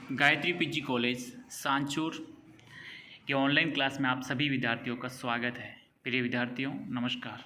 Gayatri PG college Sanchore के online class में आप सभी विद्यार्थियों का स्वागत है। प्रिय विद्यार्थियों नमस्कार।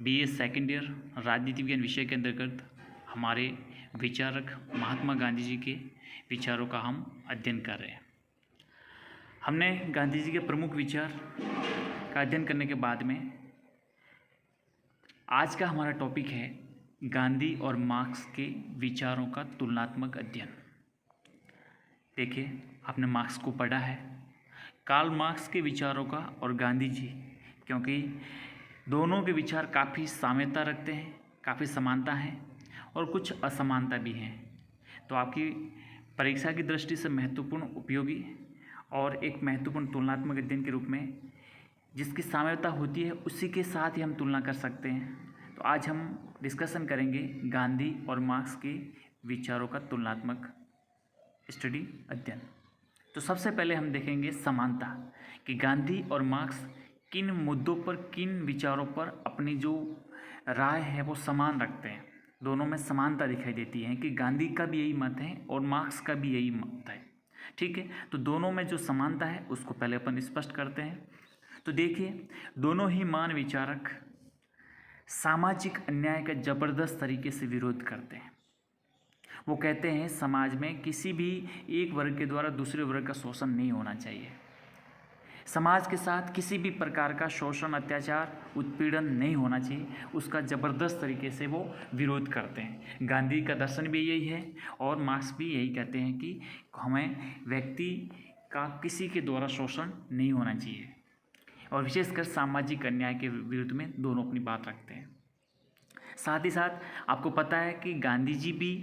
बीए सेकेंड ईयर राजनीति विज्ञान विषय के अंतर्गत हमारे विचारक महात्मा गांधी जी के विचारों का हम अध्ययन कर रहे हैं। हमने गांधी जी के प्रमुख विचार का अध्ययन करने के बाद में आज का हमारा टॉपिक है गांधी और मार्क्स के विचारों का तुलनात्मक अध्ययन। देखिए, आपने मार्क्स को पढ़ा है, कार्ल मार्क्स के विचारों का और गांधी जी, क्योंकि दोनों के विचार काफ़ी साम्यता रखते हैं, काफ़ी समानता है और कुछ असमानता भी हैं। तो आपकी परीक्षा की दृष्टि से महत्वपूर्ण, उपयोगी और एक महत्वपूर्ण तुलनात्मक अध्ययन के रूप में जिसकी साम्यता होती है उसी के साथ ही हम तुलना कर सकते हैं। तो आज हम डिस्कशन करेंगे गांधी और मार्क्स के विचारों का तुलनात्मक स्टडी अध्ययन। तो सबसे पहले हम देखेंगे समानता, कि गांधी और मार्क्स किन मुद्दों पर, किन विचारों पर अपनी जो राय है वो समान रखते हैं। दोनों में समानता दिखाई देती है कि गांधी का भी यही मत है और मार्क्स का भी यही मत है। ठीक है, तो दोनों में जो समानता है उसको पहले अपन स्पष्ट करते हैं। तो देखिए, दोनों ही महान विचारक सामाजिक अन्याय का जबरदस्त तरीके से विरोध करते हैं। वो कहते हैं समाज में किसी भी एक वर्ग के द्वारा दूसरे वर्ग का शोषण नहीं होना चाहिए। समाज के साथ किसी भी प्रकार का शोषण, अत्याचार, उत्पीड़न नहीं होना चाहिए। उसका ज़बरदस्त तरीके से वो विरोध करते हैं। गांधी का दर्शन भी यही है और मार्क्स भी यही कहते हैं कि हमें व्यक्ति का किसी के द्वारा शोषण नहीं होना चाहिए, और विशेषकर सामाजिक अन्याय के विरुद्ध में दोनों अपनी बात रखते हैं। साथ ही साथ आपको पता है कि गांधी जी भी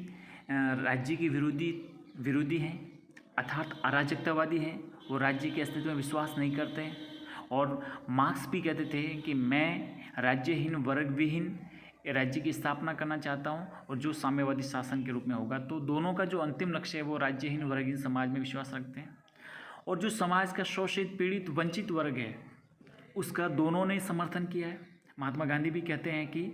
राज्य के विरोधी हैं, अर्थात अराजकतावादी हैं। वो राज्य के अस्तित्व में विश्वास नहीं करते हैं। और मार्क्स भी कहते थे कि मैं राज्यहीन, वर्ग विहीन राज्य की स्थापना करना चाहता हूं, और जो साम्यवादी शासन के रूप में होगा। तो दोनों का जो अंतिम लक्ष्य है वो राज्यहीन, वर्गहीन समाज में विश्वास रखते हैं। और जो समाज का शोषित, पीड़ित, वंचित वर्ग है उसका दोनों ने समर्थन किया है। महात्मा गांधी भी कहते हैं कि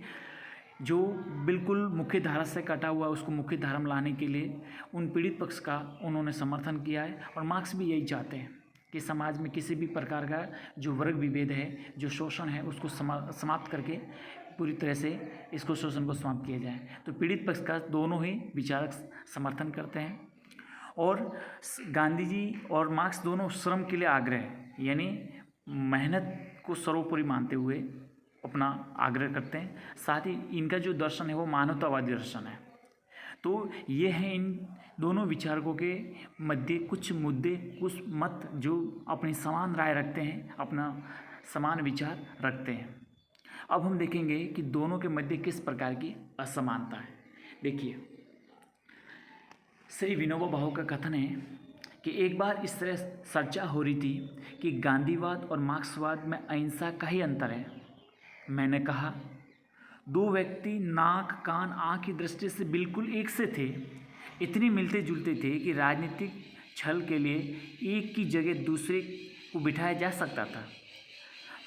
जो बिल्कुल मुख्य धारा से कटा हुआ है उसको मुख्य धारा में लाने के लिए उन पीड़ित पक्ष का उन्होंने समर्थन किया है। और मार्क्स भी यही चाहते हैं कि समाज में किसी भी प्रकार का जो वर्ग विभेद है, जो शोषण है, उसको समाप्त करके पूरी तरह से इसको शोषण को समाप्त किया जाए। तो पीड़ित पक्ष का दोनों ही विचारक समर्थन करते हैं। और गांधी जी और मार्क्स दोनों श्रम के लिए आग्रह, यानी मेहनत को सर्वोपरि मानते हुए अपना आग्रह करते हैं। साथ ही इनका जो दर्शन है वो मानवतावादी दर्शन है। तो ये है इन दोनों विचारकों के मध्य कुछ मुद्दे, कुछ मत जो अपनी समान राय रखते हैं, अपना समान विचार रखते हैं। अब हम देखेंगे कि दोनों के मध्य किस प्रकार की असमानता है। देखिए, श्री विनोबा भावे का कथन है कि एक बार इस तरह चर्चा हो रही थी कि गांधीवाद और मार्क्सवाद में अहिंसा का ही अंतर है। मैंने कहा, दो व्यक्ति नाक, कान, आँख की दृष्टि से बिल्कुल एक से थे, इतने मिलते जुलते थे कि राजनीतिक छल के लिए एक की जगह दूसरे को बिठाया जा सकता था।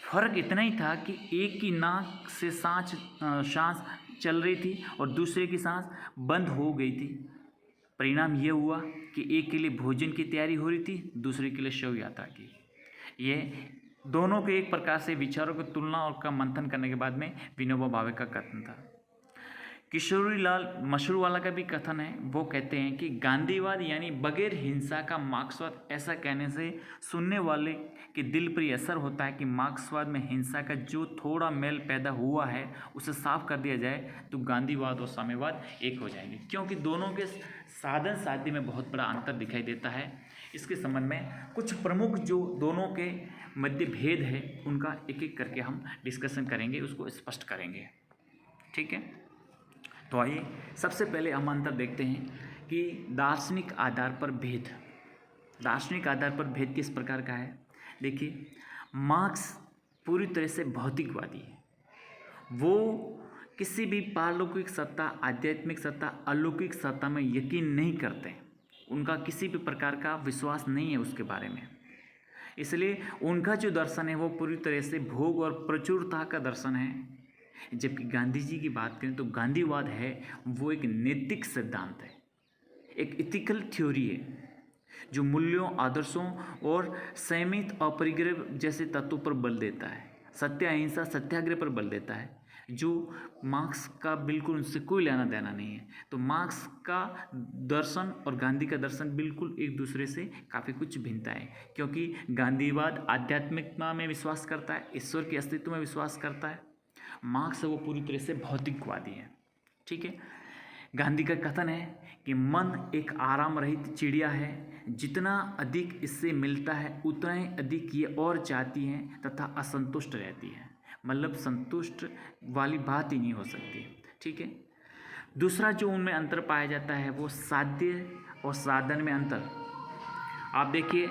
फर्क इतना ही था कि एक की नाक से सांस चल रही थी और दूसरे की सांस बंद हो गई थी। परिणाम यह हुआ कि एक के लिए भोजन की तैयारी हो रही थी, दूसरे के लिए शव यात्रा की। ये दोनों के एक प्रकार से विचारों की तुलना और का मंथन करने के बाद में विनोबा भावे का कथन था। किशोरीलाल मशरूवाला का भी कथन है। वो कहते हैं कि गांधीवाद यानी बगैर हिंसा का मार्क्सवाद, ऐसा कहने से सुनने वाले के दिल पर यह असर होता है कि मार्क्सवाद में हिंसा का जो थोड़ा मेल पैदा हुआ है उसे साफ कर दिया जाए तो गांधीवाद और साम्यवाद एक हो जाएंगे, क्योंकि दोनों के साधन साध्य में बहुत बड़ा अंतर दिखाई देता है। इसके संबंध में कुछ प्रमुख जो दोनों के मध्य भेद है उनका एक एक करके हम डिस्कशन करेंगे, उसको स्पष्ट करेंगे। ठीक है, तो आइए सबसे पहले हम अंतर देखते हैं कि दार्शनिक आधार पर भेद। दार्शनिक आधार पर भेद किस प्रकार का है। देखिए, मार्क्स पूरी तरह से भौतिकवादी है। वो किसी भी पारलौकिक सत्ता, आध्यात्मिक सत्ता, अलौकिक सत्ता में यकीन नहीं करते। उनका किसी भी प्रकार का विश्वास नहीं है उसके बारे में। इसलिए उनका जो दर्शन है वो पूरी तरह से भोग और प्रचुरता का दर्शन है। जबकि गांधी जी की बात करें तो गांधीवाद है वो एक नैतिक सिद्धांत है, एक इथिकल थ्योरी है। जो मूल्यों, आदर्शों और संयमित अपरिग्रह जैसे तत्वों पर बल देता है। सत्य, अहिंसा, सत्याग्रह पर बल देता है, जो मार्क्स का बिल्कुल उनसे कोई लेना देना नहीं है। तो मार्क्स का दर्शन और गांधी का दर्शन बिल्कुल एक दूसरे से काफ़ी कुछ भिन्नता है, क्योंकि गांधीवाद आध्यात्मिकता में विश्वास करता है, ईश्वर के अस्तित्व में विश्वास करता है। मार्क्स वो पूरी तरह से भौतिकवादी है। ठीक है। गांधी का कथन है कि मन एक आराम रहित चिड़िया है, जितना अधिक इससे मिलता है उतना ही अधिक ये और चाहती है तथा असंतुष्ट रहती है। मतलब संतुष्ट वाली बात ही नहीं हो सकती। ठीक है। दूसरा जो उनमें अंतर पाया जाता है वो साध्य और साधन में अंतर। आप देखिए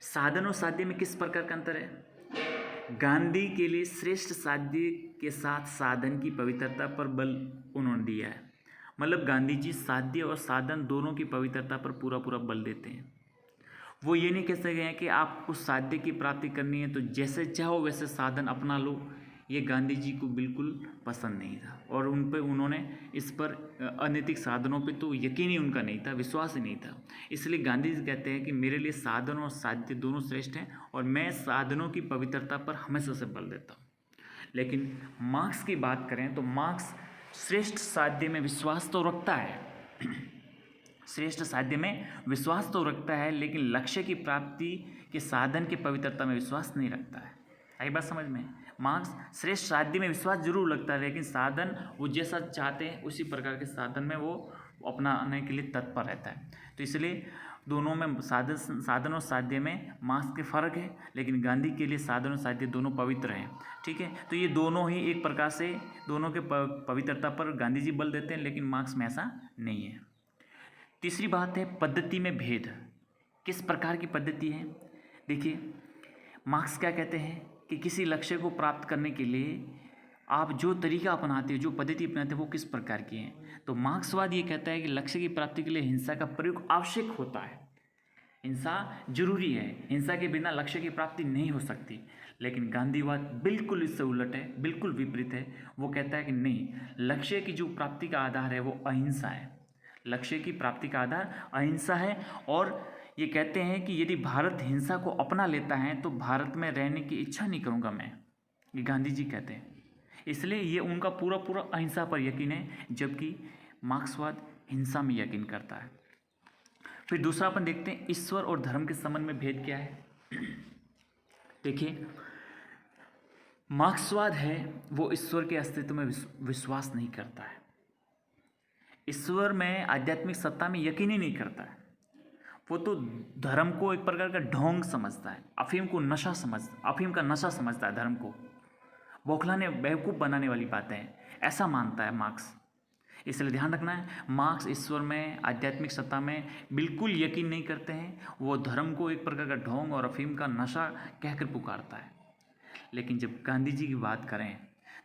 साधन और साध्य में किस प्रकार का अंतर है। गांधी के लिए श्रेष्ठ साध्य के साथ साधन की पवित्रता पर बल उन्होंने दिया है। मतलब गांधी जी साध्य और साधन दोनों की पवित्रता पर पूरा पूरा बल देते हैं। वो ये नहीं कह सकते हैं कि आपको साध्य की प्राप्ति करनी है तो जैसे चाहो वैसे साधन अपना लो। ये गांधी जी को बिल्कुल पसंद नहीं था और उन पर उन्होंने इस पर अनैतिक साधनों पे तो यकीन ही उनका नहीं था, विश्वास ही नहीं था। इसलिए गांधी जी कहते हैं कि मेरे लिए साधन और साध्य दोनों श्रेष्ठ हैं और मैं साधनों की पवित्रता पर हमेशा से बल देता हूँ। लेकिन मार्क्स की बात करें तो मार्क्स श्रेष्ठ साध्य में विश्वास तो रखता है श्रेष्ठ साध्य में विश्वास तो रखता है, लेकिन लक्ष्य की प्राप्ति के साधन की पवित्रता में विश्वास नहीं रखता है। आई बात समझ में। मार्क्स श्रेष्ठ साध्य में विश्वास जरूर लगता है, लेकिन साधन वो जैसा चाहते हैं उसी प्रकार के साधन में वो अपनाने के लिए तत्पर रहता है। तो इसलिए दोनों में साधन और साध्य में मार्क्स के फ़र्क है, लेकिन गांधी के लिए साधन और साध्य दोनों पवित्र हैं। ठीक है। तो ये दोनों ही एक प्रकार से दोनों के पवित्रता पर गांधी जी बल देते हैं, लेकिन मार्क्स में ऐसा नहीं है। तीसरी बात है पद्धति में भेद। किस प्रकार की पद्धति है। देखिए मार्क्स क्या कहते हैं कि किसी लक्ष्य को प्राप्त करने के लिए आप जो तरीका अपनाते हो, जो पद्धति अपनाते हो, वो किस प्रकार की है। तो मार्क्सवाद ये कहता है कि लक्ष्य की प्राप्ति के लिए हिंसा का प्रयोग आवश्यक होता है, हिंसा जरूरी है, हिंसा के बिना लक्ष्य की प्राप्ति नहीं हो सकती। लेकिन गांधीवाद बिल्कुल इससे उलट है, बिल्कुल विपरीत है। वो कहता है कि नहीं, लक्ष्य की जो प्राप्ति का आधार है वो अहिंसा है। लक्ष्य की प्राप्ति का आधार अहिंसा है। और ये कहते हैं कि यदि भारत हिंसा को अपना लेता है तो भारत में रहने की इच्छा नहीं करूँगा मैं, ये गांधी जी कहते हैं। इसलिए ये उनका पूरा पूरा अहिंसा पर यकीन है, जबकि मार्क्सवाद हिंसा में यकीन करता है। फिर दूसरा अपन देखते हैं ईश्वर और धर्म के संबंध में भेद क्या है। देखिए मार्क्सवाद है वो ईश्वर के अस्तित्व में विश्वास नहीं करता है, ईश्वर में आध्यात्मिक सत्ता में यकीन ही नहीं करता है। वो तो धर्म को एक प्रकार का ढोंग समझता है, अफीम का नशा समझता है। धर्म को बौखलाने बेवकूफ़ बनाने वाली बातें हैं, ऐसा मानता है मार्क्स। इसलिए ध्यान रखना है, मार्क्स ईश्वर में आध्यात्मिक सत्ता में बिल्कुल यकीन नहीं करते हैं। वो धर्म को एक प्रकार का ढोंग और अफीम का नशा कहकर पुकारता है। लेकिन जब गांधी जी की बात करें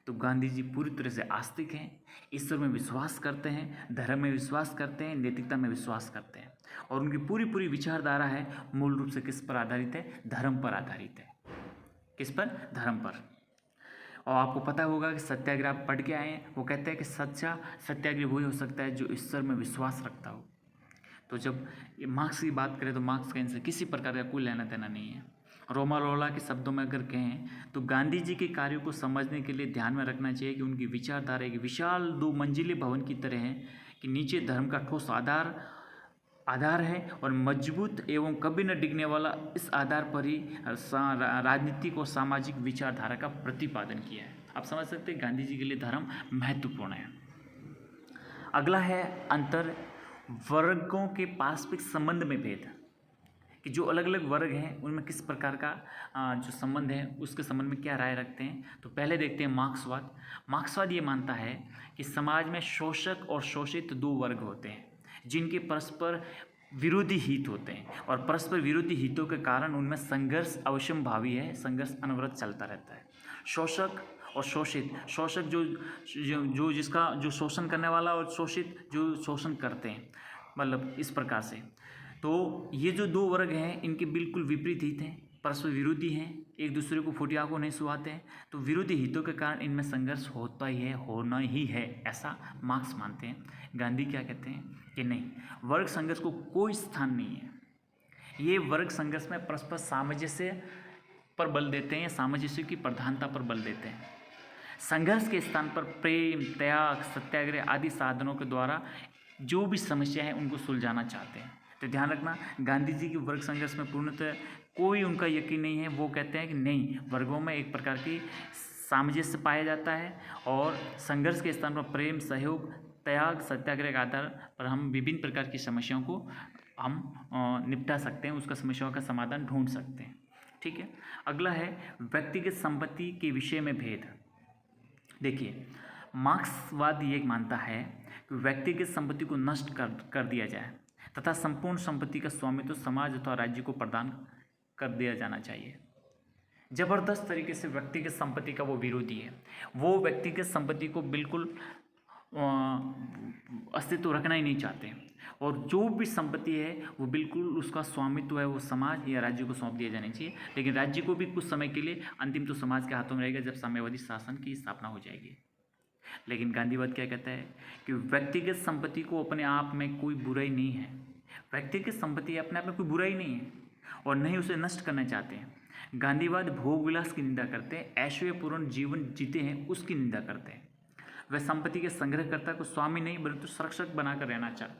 तो गांधी जी पूरी तरह से आस्तिक हैं, ईश्वर में विश्वास करते हैं, धर्म में विश्वास करते हैं, नैतिकता में विश्वास करते हैं। और उनकी पूरी पूरी विचारधारा है मूल रूप से किस पर आधारित है, धर्म पर आधारित है। किस पर, धर्म पर। और आपको पता होगा कि सत्याग्रह पढ़ के आए हैं, वो कहते हैं कि सच्चा सत्याग्रह वही हो सकता है जो ईश्वर में विश्वास रखता हो। तो जब मार्क्स की बात करें तो मार्क्स का इनसे किसी प्रकार का कोई लेना देना नहीं है। रोमा रोला के शब्दों में अगर कहें तो गांधी जी के कार्यों को समझने के लिए ध्यान में रखना चाहिए कि उनकी विचारधारा एक विशाल 2 मंजिले भवन की तरह है कि नीचे धर्म का ठोस आधार है और मजबूत एवं कभी न डिगने वाला इस आधार पर ही राजनीतिक और सामाजिक विचारधारा का प्रतिपादन किया है। आप समझ सकते हैं गांधी जी के लिए धर्म महत्वपूर्ण है। अगला है अंतर वर्गों के पारस्परिक संबंध में भेद, कि जो अलग अलग वर्ग हैं उनमें किस प्रकार का जो संबंध है उसके संबंध में क्या राय रखते हैं। तो पहले देखते हैं मार्क्सवाद ये मानता है कि समाज में शोषक और शोषित 2 वर्ग होते हैं जिनके परस्पर विरोधी हित होते हैं, और परस्पर विरोधी हितों के कारण उनमें संघर्ष अवश्यंभावी है, संघर्ष अनवरत चलता रहता है। शोषक और शोषित, शोषक जो जिसका जो शोषण करने वाला, और शोषित जो शोषण करते हैं, मतलब इस प्रकार से। तो ये जो 2 वर्ग हैं इनके बिल्कुल विपरीत हित हैं, परस्पर विरोधी हैं, एक दूसरे को फूटी आंखों नहीं सुहाते हैं, तो विरोधी हितों के कारण इनमें संघर्ष होता ही है, होना ही है, ऐसा मार्क्स मानते हैं। गांधी क्या कहते हैं कि नहीं, वर्ग संघर्ष को कोई स्थान नहीं है। ये वर्ग संघर्ष में परस्पर सामंजस्य पर बल देते हैं या सामंजस्य की प्रधानता पर बल देते हैं। संघर्ष के स्थान पर प्रेम, त्याग, सत्याग्रह आदि साधनों के द्वारा जो भी समस्या है उनको सुलझाना चाहते हैं। तो ध्यान रखना, गांधी जी की वर्ग संघर्ष में पूर्णतः कोई उनका यकीन नहीं है। वो कहते हैं कि नहीं, वर्गों में एक प्रकार की सामंजस्य पाया जाता है और संघर्ष के स्थान पर प्रेम, सहयोग, त्याग, सत्याग्रह के आधार पर हम विभिन्न प्रकार की समस्याओं को हम निपटा सकते हैं, उसका समस्याओं का समाधान ढूंढ सकते हैं। ठीक है, अगला है व्यक्तिगत संपत्ति के विषय में भेद। देखिए, मार्क्सवाद ये मानता है कि व्यक्तिगत संपत्ति को नष्ट कर दिया जाए तथा संपूर्ण संपत्ति का स्वामित्व समाज अथवा राज्य को प्रदान कर दिया जाना चाहिए। जबरदस्त तरीके से व्यक्तिगत संपत्ति का वो विरोधी है। वो व्यक्तिगत संपत्ति को बिल्कुल अस्तित्व रखना ही नहीं चाहते और जो भी संपत्ति है वो बिल्कुल उसका स्वामित्व है वो समाज या राज्य को सौंप दिया जाना चाहिए। लेकिन राज्य को भी कुछ समय के लिए, अंतिम तो समाज के हाथों में रहेगा जब साम्यवादी शासन की स्थापना हो जाएगी। लेकिन गांधीवाद क्या कहता है कि व्यक्तिगत संपत्ति को अपने आप में कोई बुराई नहीं है। व्यक्तिगत संपत्ति अपने आप में कोई बुराई नहीं है और नहीं उसे नष्ट करना चाहते हैं। गांधीवाद भोग विलास की निंदा करते हैं, ऐश्वर्यपूर्ण जीवन जीते हैं उसकी निंदा करते हैं। वह संपत्ति के संग्रहकर्ता को स्वामी नहीं परंतु संरक्षक बनाकर रहना चाहते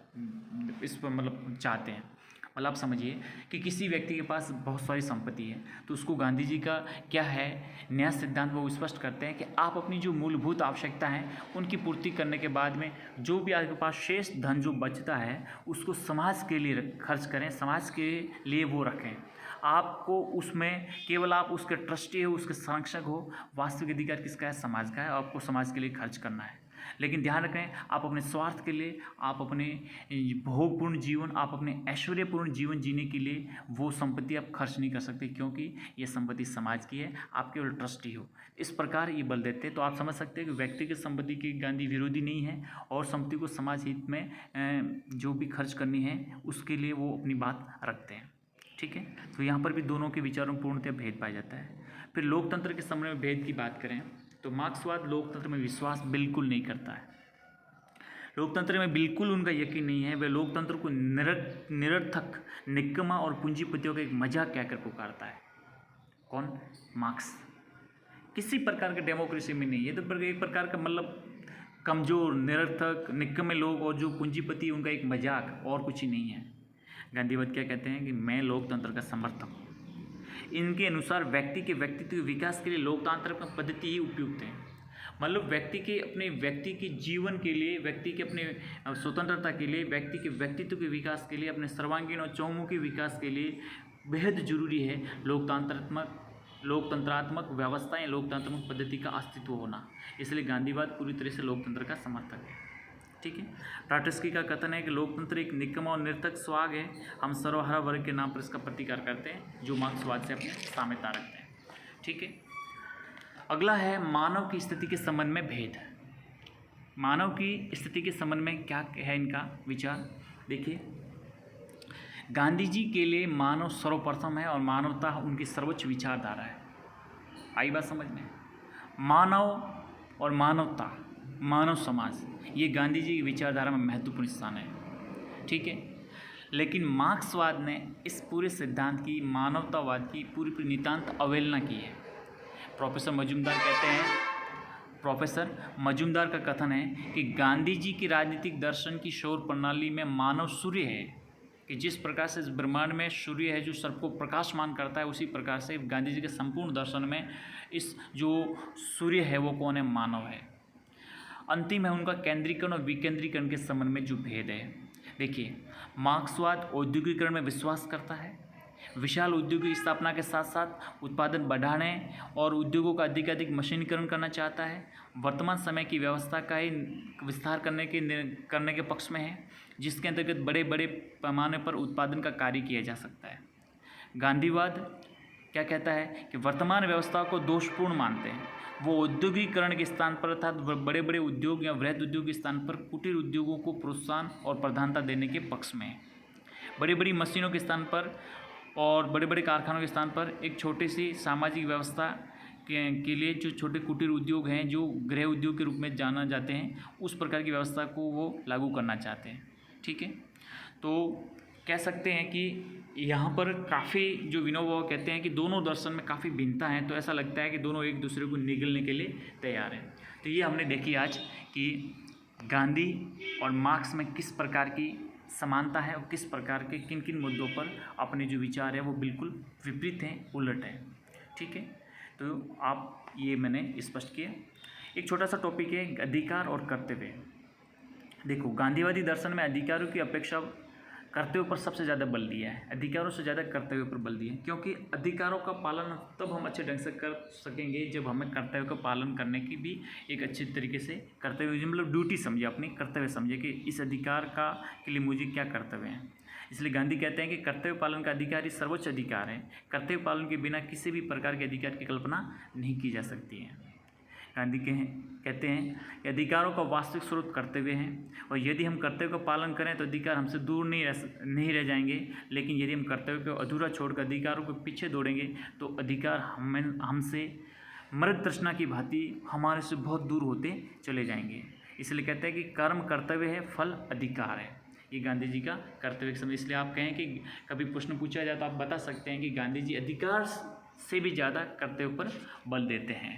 हैं। मतलब आप समझिए कि किसी व्यक्ति के पास बहुत सारी संपत्ति है तो उसको गांधी जी का क्या है न्याय सिद्धांत, वो स्पष्ट करते हैं कि आप अपनी जो मूलभूत आवश्यकता है उनकी पूर्ति करने के बाद में जो भी आपके पास शेष धन जो बचता है उसको समाज के लिए खर्च करें, समाज के लिए वो रखें। आपको उसमें केवल आप उसके ट्रस्टी हो, उसके संरक्षक हो, वास्तविक अधिकार किसका है? समाज का है। आपको समाज के लिए खर्च करना है। लेकिन ध्यान रखें, आप अपने स्वार्थ के लिए, आप अपने भोगपूर्ण जीवन, आप अपने ऐश्वर्यपूर्ण जीवन जीने के लिए वो संपत्ति आप खर्च नहीं कर सकते, क्योंकि ये संपत्ति समाज की है, आप केवल ट्रस्टी हो। इस प्रकार ये बल देते हैं। तो आप समझ सकते हैं कि व्यक्तिगत संपत्ति की गांधी विरोधी नहीं है और संपत्ति को समाज हित में जो भी खर्च करनी है उसके लिए वो अपनी बात रखते हैं। ठीक है, तो यहाँ पर भी दोनों के विचारों में पूर्णतः भेद पाया जाता है। फिर लोकतंत्र के संबंध में भेद की बात करें तो मार्क्सवाद लोकतंत्र में विश्वास बिल्कुल नहीं करता है। लोकतंत्र में बिल्कुल उनका यकीन नहीं है। वे लोकतंत्र को निरर्थक, निकम्मा और पूंजीपतियों का एक मजाक कहकर पुकारता है। कौन? मार्क्स। किसी प्रकार के डेमोक्रेसी में नहीं, ये तो एक प्रकार का मतलब कमज़ोर, निरर्थक, निकम्मे लोग और जो पूंजीपति उनका एक मजाक, और कुछ ही नहीं है। गांधीवाद क्या कहते हैं कि मैं लोकतंत्र का समर्थक हूँ। इनके अनुसार व्यक्ति के व्यक्तित्व के विकास के लिए लोकतांत्रिक पद्धति ही उपयुक्त है। मतलब व्यक्ति के जीवन के लिए, व्यक्ति के अपने स्वतंत्रता के लिए, व्यक्ति के व्यक्तित्व के विकास के लिए, अपने सर्वांगीण और चौमुखी विकास के लिए बेहद जरूरी है लोकतंत्रात्मक व्यवस्था या लोकतांत्रिक पद्धति का अस्तित्व होना। इसलिए गांधीवाद पूरी तरह से लोकतंत्र का समर्थक है। ठीक है, ट्राटस्की का कथन है कि लोकतंत्र एक निकम्मा और निरर्थक स्वाग है। हम सर्वहारा वर्ग के नाम पर इसका प्रतिकार करते हैं, जो मार्क्सवाद से अपने साम्यता रखते हैं। ठीक है, अगला है मानव की स्थिति के संबंध में भेद। मानव की स्थिति के संबंध में क्या है इनका विचार? देखिए, गांधी जी के लिए मानव सर्वप्रथम है और मानवता उनकी सर्वोच्च विचारधारा है। आई बात समझ में? मानव और मानवता, मानव समाज, ये गांधी जी की विचारधारा में महत्वपूर्ण स्थान है। ठीक है, लेकिन मार्क्सवाद ने इस पूरे सिद्धांत की, मानवतावाद की पूरी नितांत अवहेलना की है। प्रोफेसर मजूमदार का कथन है कि गांधी जी की राजनीतिक दर्शन की सौर प्रणाली में मानव सूर्य है, कि जिस प्रकार से इस ब्रह्मांड में सूर्य है जो सबको प्रकाशमान करता है, उसी प्रकार से गांधी जी के संपूर्ण दर्शन में इस जो सूर्य है वो कौन है? मानव है। अंतिम है उनका केंद्रीकरण और विकेंद्रीकरण के संबंध में जो भेद है। देखिए, मार्क्सवाद औद्योगिकरण में विश्वास करता है। विशाल उद्योग की स्थापना के साथ साथ उत्पादन बढ़ाने और उद्योगों का अधिक मशीनीकरण करना चाहता है। वर्तमान समय की व्यवस्था का ही विस्तार करने के पक्ष में है, जिसके अंतर्गत बड़े बड़े पैमाने पर उत्पादन का कार्य किया जा सकता है। गांधीवाद क्या कहता है कि वर्तमान व्यवस्था को दोषपूर्ण मानते हैं। वो औद्योगिकरण के स्थान पर अर्थात बड़े बड़े उद्योग या वृहद उद्योग के स्थान पर कुटीर उद्योगों को प्रोत्साहन और प्रधानता देने के पक्ष में है। बड़ी बड़ी मशीनों के स्थान पर और बड़े बड़े कारखानों के स्थान पर एक छोटी सी सामाजिक व्यवस्था के लिए जो छोटे कुटीर उद्योग हैं, जो गृह उद्योग के रूप में जाना जाते हैं, उस प्रकार की व्यवस्था को वो लागू करना चाहते हैं। ठीक है, तो कह सकते हैं कि यहाँ पर काफ़ी जो विनोबा कहते हैं कि दोनों दर्शन में काफ़ी भिन्नता है, तो ऐसा लगता है कि दोनों एक दूसरे को निगलने के लिए तैयार हैं। तो ये हमने देखी आज कि गांधी और मार्क्स में किस प्रकार की समानता है और किस प्रकार के किन किन मुद्दों पर अपने जो विचार है वो बिल्कुल विपरीत हैं, उलट है। ठीक है, तो आप ये मैंने स्पष्ट किया। एक छोटा सा टॉपिक है अधिकार और कर्तव्य। देखो, गांधीवादी दर्शन में अधिकारों की अपेक्षा कर्तव्यों पर सबसे ज़्यादा बल दिया है, अधिकारों से ज़्यादा कर्तव्यों पर बल दिया है, क्योंकि अधिकारों का पालन तब हम अच्छे ढंग से कर सकेंगे जब हमें कर्तव्य का पालन करने की भी एक अच्छे तरीके से कर्तव्य, मतलब ड्यूटी समझे, अपनी कर्तव्य समझे कि इस अधिकार का के लिए मुझे क्या कर्तव्य है। इसलिए गांधी कहते हैं कि कर्तव्य पालन का अधिकार ही सर्वोच्च अधिकार है। कर्तव्य पालन के बिना किसी भी प्रकार के अधिकार की कल्पना नहीं की जा सकती है। गांधी कहते हैं कि अधिकारों का वास्तविक स्रोत कर्तव्य है, और यदि हम कर्तव्य का पालन करें तो अधिकार हमसे दूर नहीं रह जाएंगे, लेकिन यदि हम कर्तव्य को अधूरा छोड़कर अधिकारों के पीछे दौड़ेंगे तो अधिकार हमसे मृत तृष्णा की भांति हमारे से बहुत दूर होते चले जाएंगे। इसलिए कहते हैं कि कर्म कर्तव्य है, फल अधिकार है। ये गांधी जी का कर्तव्य समझ। इसलिए आप कहें कि कभी प्रश्न पूछा जाए तो आप बता सकते हैं कि गांधी जी अधिकार से भी ज़्यादा कर्तव्य पर बल देते हैं।